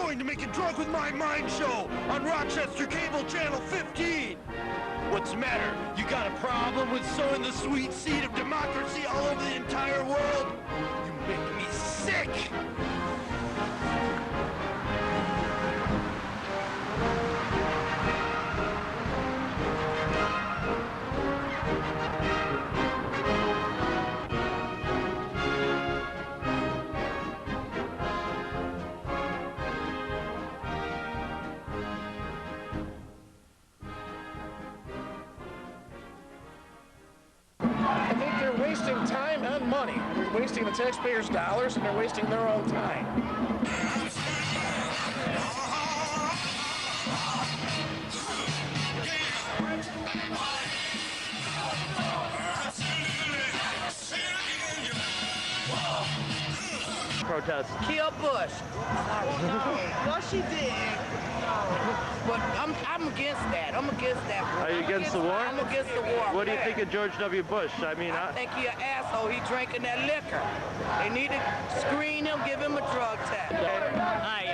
going to make a Drunk with My Mind show on Rochester Cable Channel 15. What's the matter? You got a problem with sowing the sweet seed of democracy all over the entire world? You make me sick! Wasting time and money. They're wasting the taxpayers' dollars, and they're wasting their own time. Protest. Kill Bush. No, she did. But I'm against that. I'm against that. Are you against the war? I'm against the war. What do you think of George W. Bush? I mean, I think he's an asshole. He's drinking that liquor. They need to screen him, give him a drug test. Hi,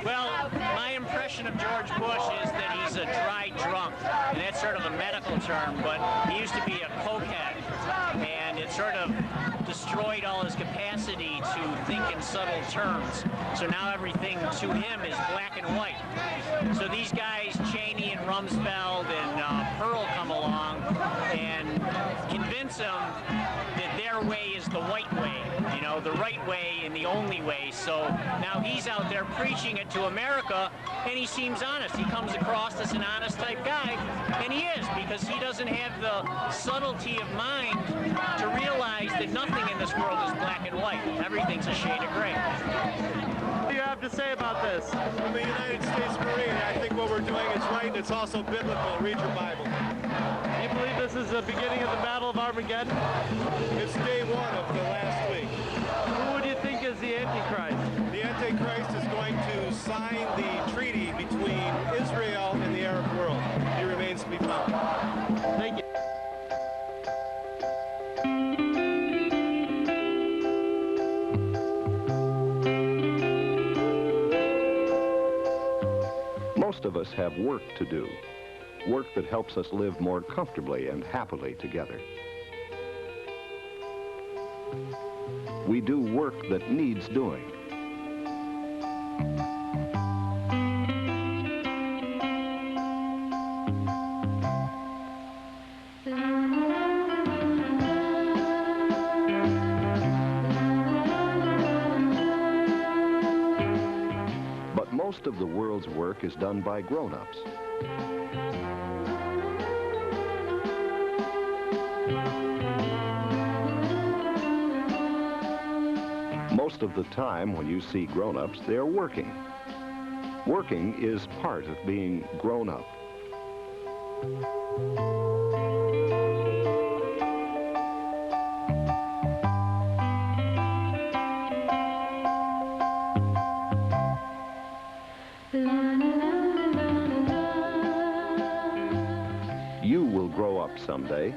well, my impression of George Bush is that he's a dry drunk, and that's sort of a medical term, but he used to be a cokehead, and it sort of destroyed all his capacity to think in subtle terms. So now everything to him is black and white. So these guys, Cheney and Rumsfeld and Pearl, come along and convince him that their way is the white way, you know, the right way and the only way. So now he's out there preaching it to America, and he seems honest. He comes across as an honest type guy, and he is, because he doesn't have the subtlety of mind to realize that nothing in this world is black and white. Everything's a shade of gray. What do you have to say about this? I'm a United States Marine. I think what we're doing is right, and it's also biblical. Read your Bible. Do you believe this is the beginning of the Battle of Armageddon? It's day one of the last week. Who would you think is the Antichrist? The Antichrist is going to sign the treaty between Israel and the Arab world. He remains to be found. Thank you. Most of us have work to do, work that helps us live more comfortably and happily together. We do work that needs doing. But most of the world's work is done by grown-ups. Most of the time when you see grown-ups, they're working. Working is part of being grown up. You will grow up someday.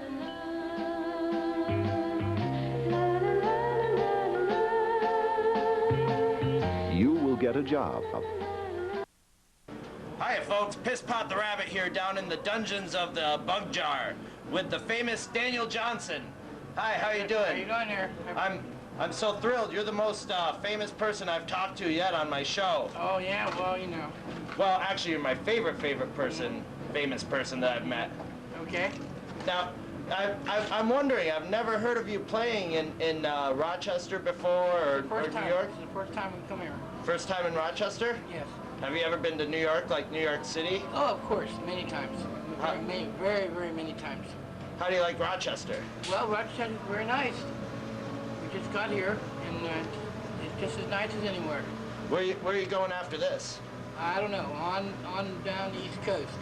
You will get a job. Hi folks, Pisspot The Rabbit here down in the dungeons of the Bug Jar with the famous Daniel Johnston. Hi, how you doing? How you doing here? I'm so thrilled. You're the most famous person I've talked to yet on my show. Oh yeah, well, you know. Well, actually, you're my favorite person, famous person that I've met. Okay. Now, I'm wondering, I've never heard of you playing in Rochester before or New York. This is the first time we come here. First time in Rochester? Yes. Have you ever been to New York, like New York City? Oh, of course, many times. Very, very many times. How do you like Rochester? Well, Rochester's very nice. We just got here, and it's just as nice as anywhere. Where are you going after this? I don't know, on down the East Coast.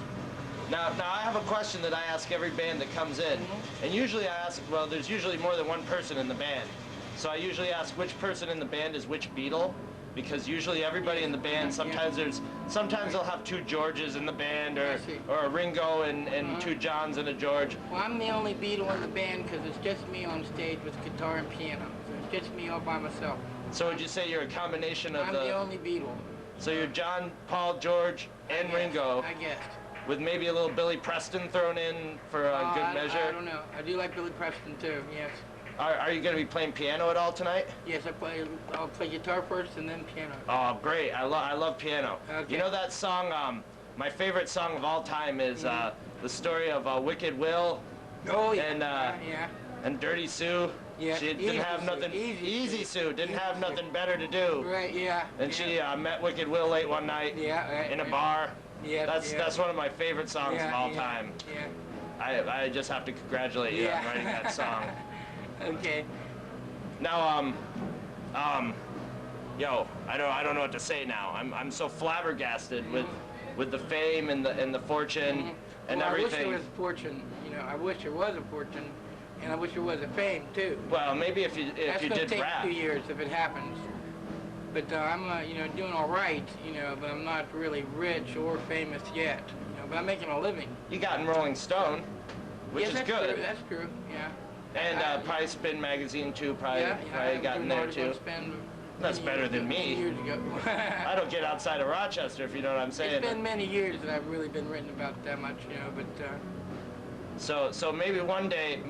Now I have a question that I ask every band that comes in. And usually I ask, well, there's usually more than one person in the band. So I usually ask which person in the band is which Beatle, because usually everybody in the band, sometimes they'll have two Georges in the band, or a Ringo and two Johns and a George. Well, I'm the only Beatle in the band because it's just me on stage with guitar and piano. So it's just me all by myself. So would you say you're a combination of I'm the only Beatle. So you're John, Paul, George, and Ringo, I guess. with maybe a little Billy Preston thrown in for a good measure. I don't know. I do like Billy Preston too. Yes. Are you going to be playing piano at all tonight? Yes, I'll play guitar first and then piano. Oh, great. I love piano. Okay. You know that song, my favorite song of all time is the story of Wicked Will Oh yeah. and, yeah. and Dirty Sue. Yeah, She didn't Easy have Sue, nothing, Easy Sue, didn't Easy have Sue. nothing better to do. Right. Yeah. And she met Wicked Will late one night right, in a right. bar. Yeah. That's one of my favorite songs of all time. Yeah. I just have to congratulate you on writing that song. Okay. Now, yo, I don't know what to say now. I'm so flabbergasted with the fame and the fortune and well, everything. I wish there was a fortune. You know, I wish there was a fortune, and I wish there was a fame too. Well, maybe if you That's gonna did take rap. 2 years if it happens. But I'm, you know, doing all right. You know, but I'm not really rich or famous yet. You know, but I'm making a living. You got in Rolling Stone, which Yes, is that's good. True. That's true. Yeah. And probably Spin Magazine too. Probably got in there too. That's better than me. Years ago. I don't get outside of Rochester, if you know what I'm saying. It's been many years that I've really been written about that much, you know. But So maybe one day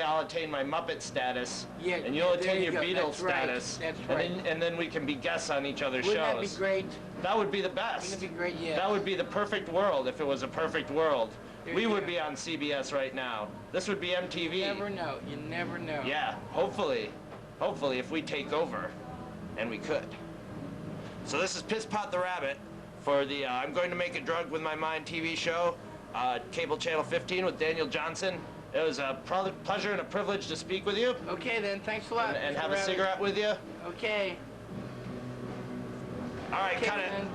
I'll attain my Muppet status, yeah, and you'll there attain you your go. Beatles That's right. status, That's right. and then we can be guests on each other's Wouldn't shows. that be great? That would be the best. Wouldn't it be great? Yeah. That would be the perfect world if it was a perfect world. There We you would go. be on CBS right now. This would be MTV. You never know. You never know. Yeah, hopefully if we take over, and we could. So this is Pisspot the Rabbit for the I'm Going to Make It Drug with My Mind TV show, cable channel 15 with Daniel Johnston. It was a pleasure and a privilege to speak with you. Okay then. Thanks a lot. And Mr. have a Rabbit. cigarette with you. Okay. All right, Okay, cut it. then.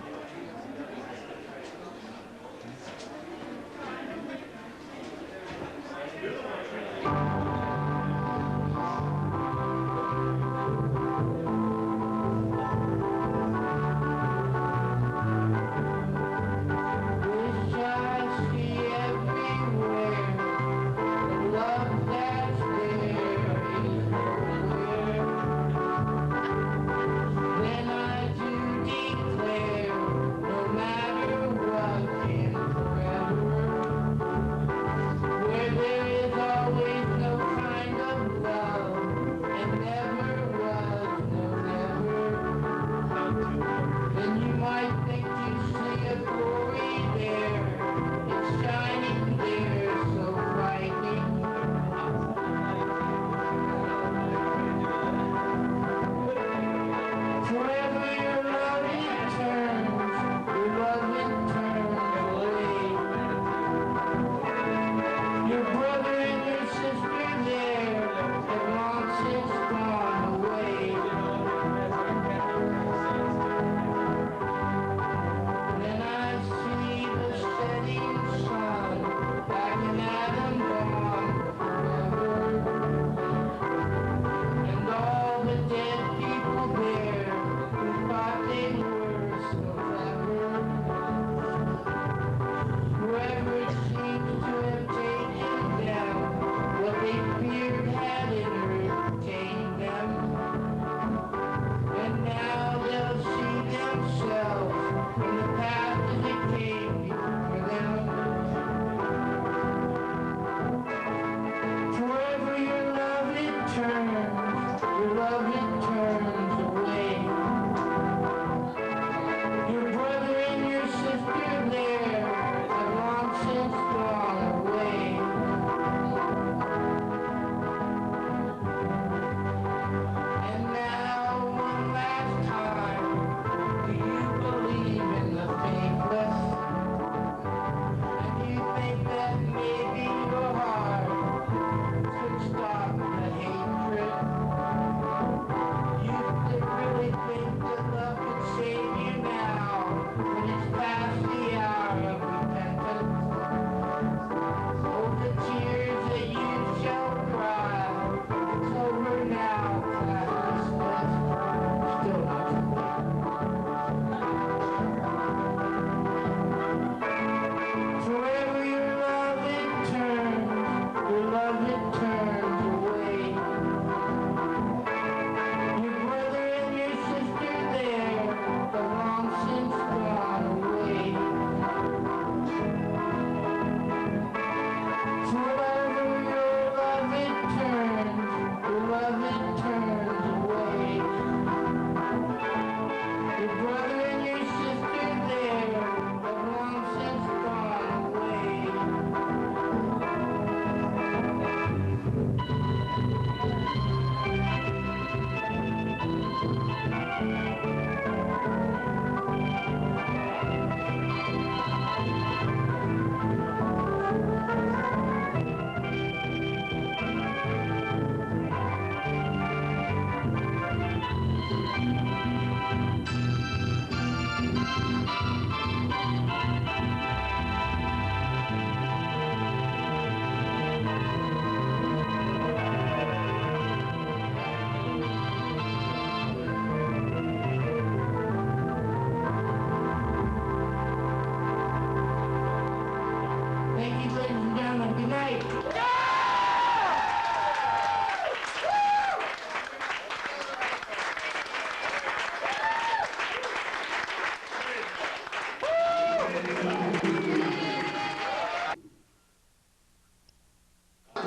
When I do declare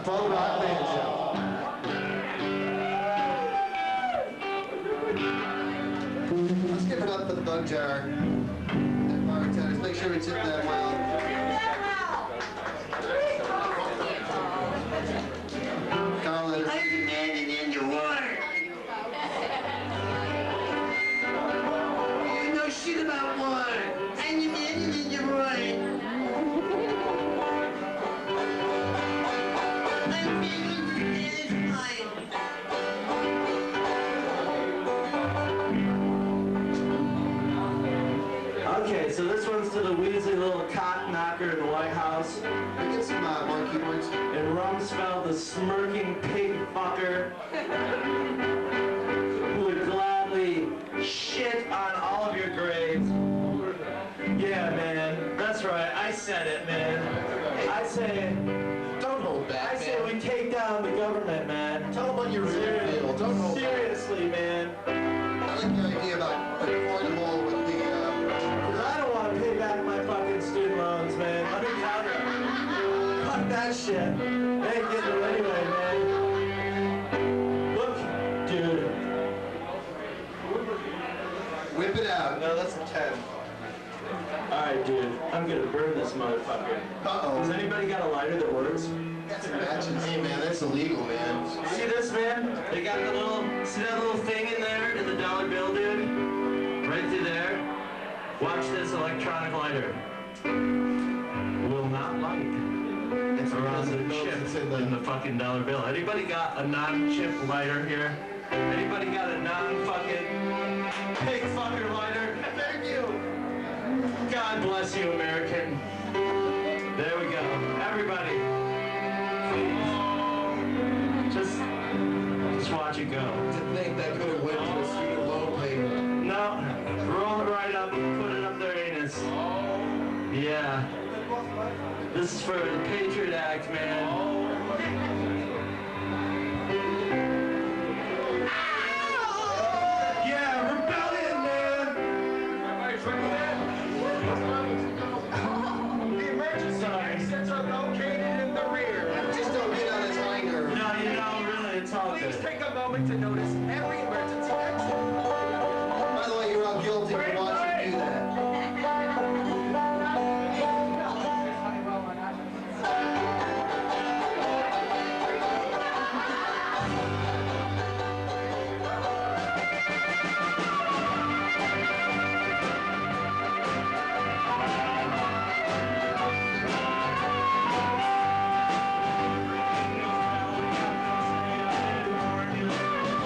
Follow the Hot Band Show. Let's give it up for the bug jar. Bartenders, make sure we tip that well. Carl, let us. I'm demanding into water. You know shit about water. I'm demanding into water. I'm feeling satisfied. Okay, so this one's to the wheezy little cock knocker in the White House. Get some more keyboards. And Rumsfeld, the smirking pig fucker, who would gladly shit on all of your graves. Yeah, man, that's right. I said it, man. I say, Don't hold back, I say we take down the government, man. Tell them what you really feel. Don't hold back. Seriously, man. I like the idea about affordable with the, Because I don't want to pay back my fucking student loans, man. Let me tell you. Fuck that shit. They ain't getting it anyway, man. Look, dude. whip it out. No, that's a 10. Alright, dude. I'm gonna burn this motherfucker. Uh-oh. Has anybody got a lighter that works? That's matches. Hey, man, that's illegal, man. See this, man? They got the little, see that little thing in there in the dollar bill, dude? Right through there. Watch this electronic lighter. Will not light. It's Around the because chip it's in the fucking dollar bill. Anybody got a non-chip lighter here? Anybody got a non-fucking pig fucker lighter? Thank you. God bless you, American. There we go. Everybody, please. Just watch it go. To think that could have went to the student loan payment. No, roll it right up and put it up their anus. Yeah. This is for the Patriot Act, man. Yeah, rebellion, man! The emergency exits are located in the rear. Just don't get on his hinder. No, you know, really, it's all good. Please take a moment to notice every emergency exit. By the way, you're all guilty for watching me do that.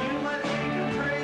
You let me pray.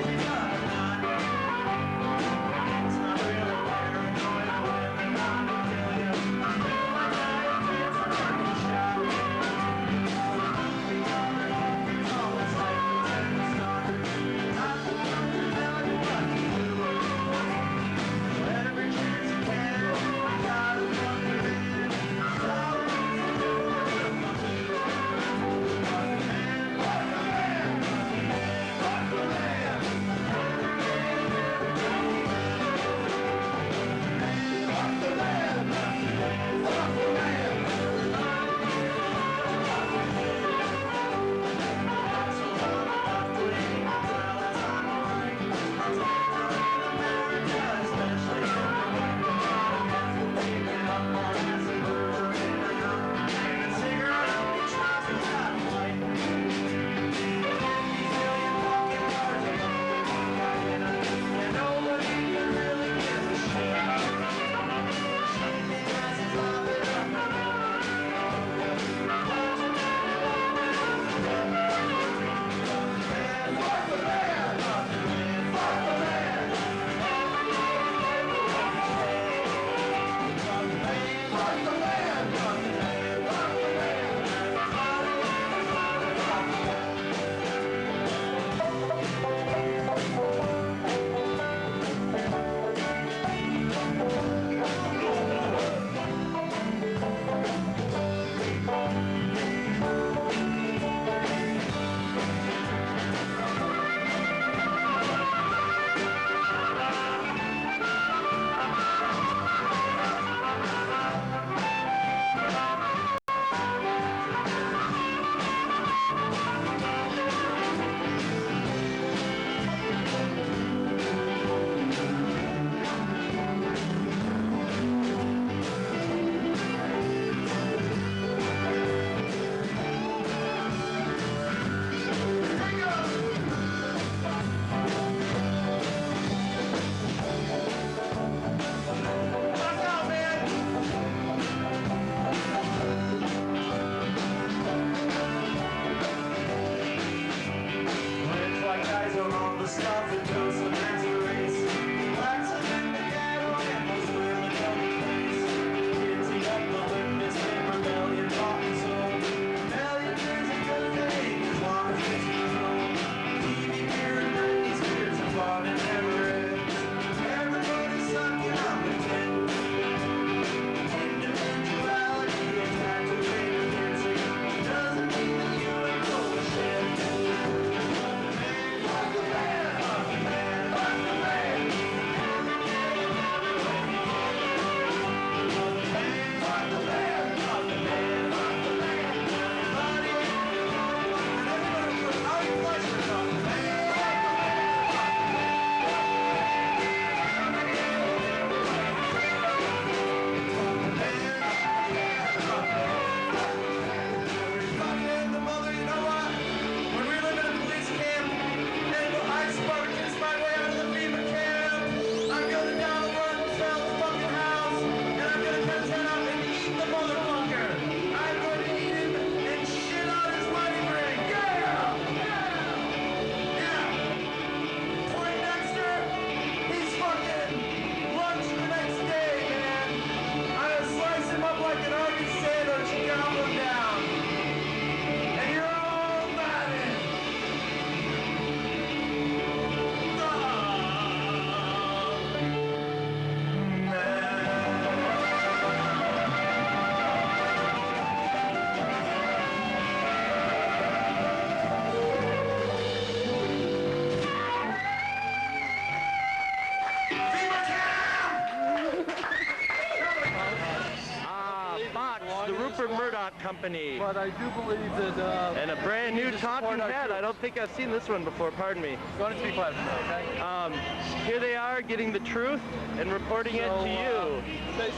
Rupert Murdoch Company. But I do believe that... and a brand new talking head. I don't think I've seen this one before, pardon me. Go on and speak quiet for a minute, okay? Here they are getting the truth and reporting it to you.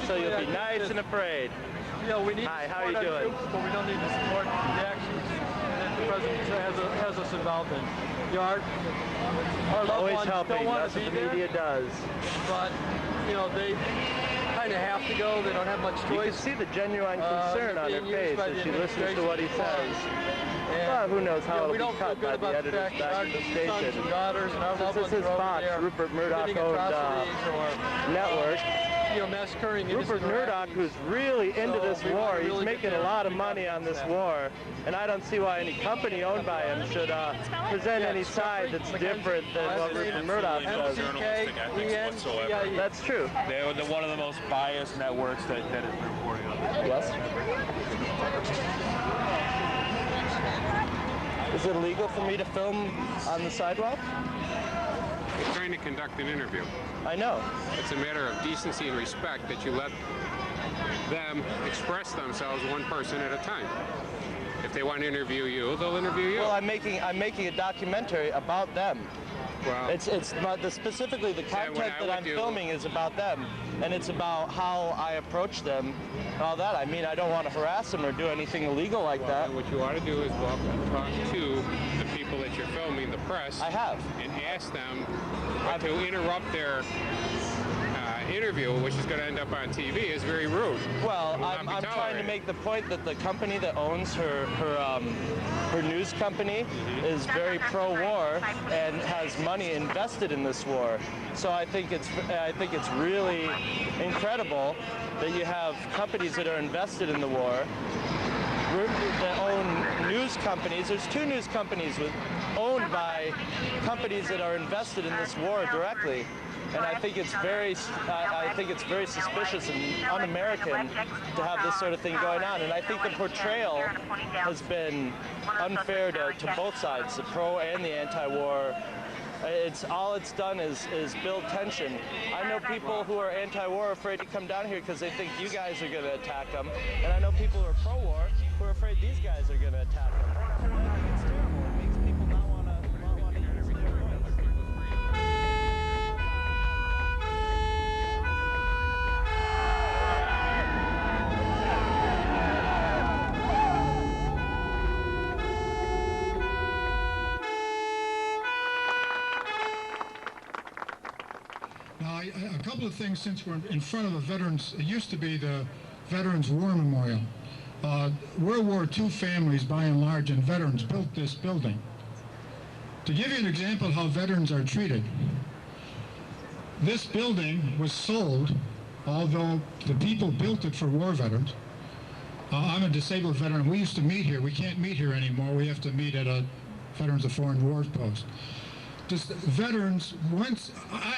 So you'll be nice and afraid. You know, we need Hi, to how are you support our doing? troops, but we don't need to support the actions that the president has us involved in. You know, our loved Always ones helping, don't want that's to be what the there, media does. but you know, they kind of have to go. They don't have much choice. You can see the genuine concern on her face as she listens to what he says. Well, who knows how it'll be cut by the editors back at the station. Since this is Fox, Rupert Murdoch-owned network. You know, massacring Rupert Murdoch, who's really into this war, he's making a lot of money on this war, and I don't see why any company owned by him should present any side that's different than what Rupert Murdoch does. That's true. They're one of the most biased networks that has been reporting on this. Yes. Is it illegal for me to film on the sidewalk? We're trying to conduct an interview. I know. It's a matter of decency and respect that you let them express themselves one person at a time. If they want to interview you, they'll interview you. Well, I'm making a documentary about them. Well, it's not specifically the content that I'm filming is about them, and it's about how I approach them and all that. I mean, I don't want to harass them or do anything illegal like that. What you ought to do is walk and talk to the people that you're filming, the press. I have. And ask them to interrupt their interview, which is going to end up on TV, is very rude. Well, I'm trying to make the point that the company that owns her news company is very pro-war and has money invested in this war. So I think it's really incredible that you have companies that are invested in the war that own news companies. There's 2 news companies owned by companies that are invested in this war directly. And I think it's very suspicious and un-American to have this sort of thing going on. And I think the portrayal has been unfair to both sides, the pro and the anti-war. All it's done is build tension. I know people who are anti-war afraid to come down here because they think you guys are going to attack them. And I know people who are pro-war who are afraid these guys are going to attack them. It's terrible. It makes people not want to use their voice. Now, a couple of things since we're in front of a veterans, it used to be the Veterans War Memorial. World War II families, by and large, and veterans built this building. To give you an example of how veterans are treated, this building was sold, although the people built it for war veterans. I'm a disabled veteran. We used to meet here. We can't meet here anymore. We have to meet at a Veterans of Foreign Wars post. Just veterans,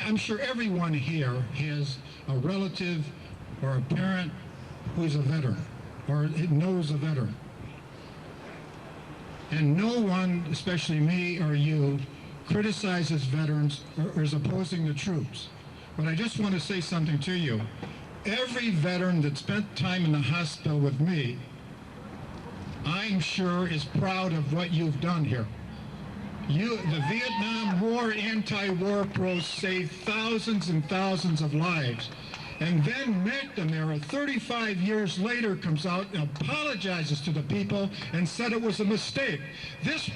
I'm sure everyone here has a relative or a parent who's a veteran or knows a veteran. And no one, especially me or you, criticizes veterans or is opposing the troops. But I just want to say something to you. Every veteran that spent time in the hospital with me, I'm sure is proud of what you've done here. The Vietnam War anti-war pros saved thousands and thousands of lives. And then McNamara, 35 years later, comes out and apologizes to the people and said it was a mistake. This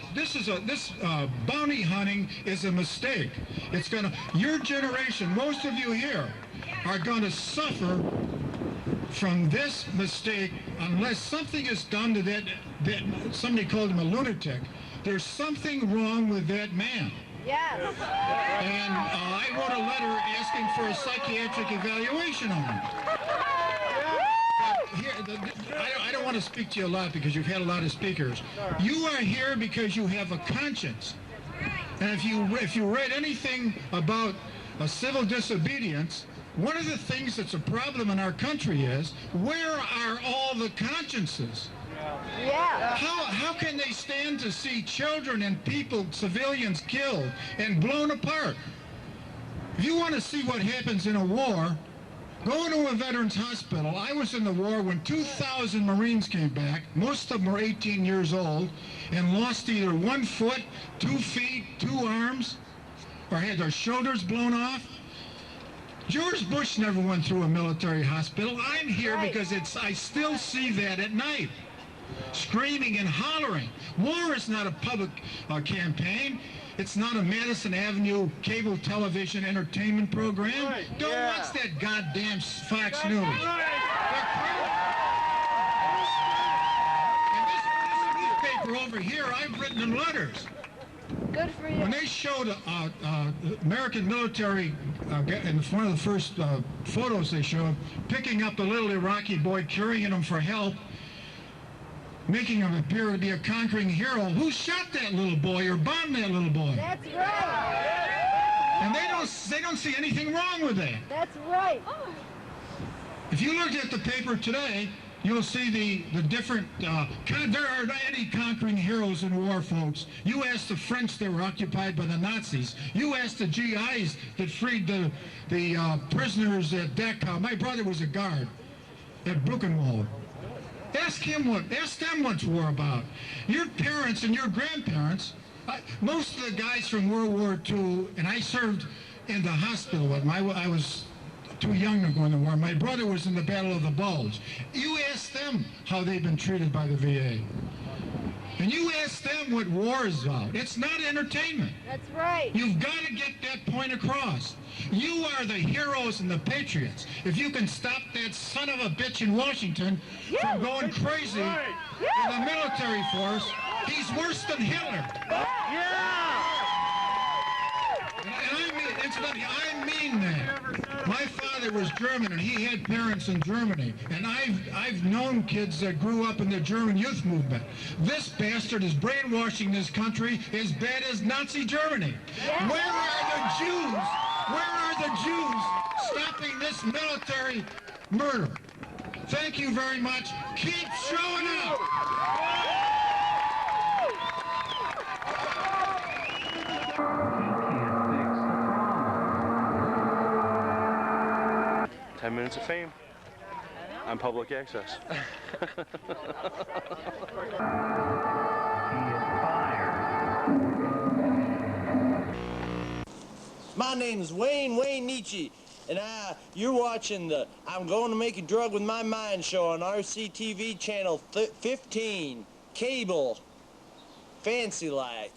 bounty hunting is a mistake. It's your generation, most of you here, are going to suffer from this mistake unless something is done to that somebody called him a lunatic. There's something wrong with that man. Yes. And I wrote a letter asking for a psychiatric evaluation on him. I don't want to speak to you a lot because you've had a lot of speakers. You are here because you have a conscience. And if you read anything about civil disobedience, one of the things that's a problem in our country is, where are all the consciences? Yeah. How can they stand to see children and people, civilians killed and blown apart? If you want to see what happens in a war, Go to a veterans hospital. I was in the war when 2,000 Marines came back. Most of them were 18 years old and lost either 1 foot, 2 feet, 2 arms, or had their shoulders blown off. George Bush never went through a military hospital. I'm here because I still see that at night. Screaming and hollering. War is not a public campaign. It's not a Madison Avenue cable television entertainment program. Don't watch that goddamn Fox News. And this newspaper over here, I've written them letters. Good for you. When they showed American military, in one of the first photos they showed, picking up a little Iraqi boy, carrying him for help, making him appear to be a conquering hero. Who shot that little boy or bombed that little boy? That's right. And they don't see anything wrong with that. That's right. If you look at the paper today, you'll see the different, there aren't any conquering heroes in war, folks. You ask the French that were occupied by the Nazis. You ask the GIs that freed the prisoners at Dachau. My brother was a guard at Buchenwald. Ask them what's war about. Your parents and your grandparents, most of the guys from World War II, and I served in the hospital with them. I was too young to go in the war. My brother was in the Battle of the Bulge. You ask them how they've been treated by the VA. And you ask them what war is about. It's not entertainment. That's right. You've got to get that point across. You are the heroes and the patriots. If you can stop that son of a bitch in Washington from going crazy in the military force, he's worse than Hitler. And I mean that. My father was German, and he had parents in Germany. And I've known kids that grew up in the German youth movement. This bastard is brainwashing this country as bad as Nazi Germany. Where are the Jews? Where are the Jews stopping this military murder? Thank you very much. Keep showing up. 10 minutes of fame on public access. My name's Wayne Nietzsche, and you're watching the I'm Going to Make a Drug with My Mind show on RCTV channel 15, cable, fancy like.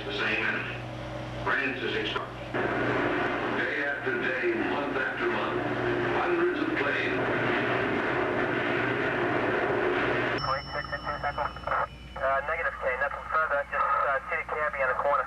The same energy. France is exploding. Day after day, month after month, hundreds of planes. Negative K, nothing further, just see the cabbie in the corner.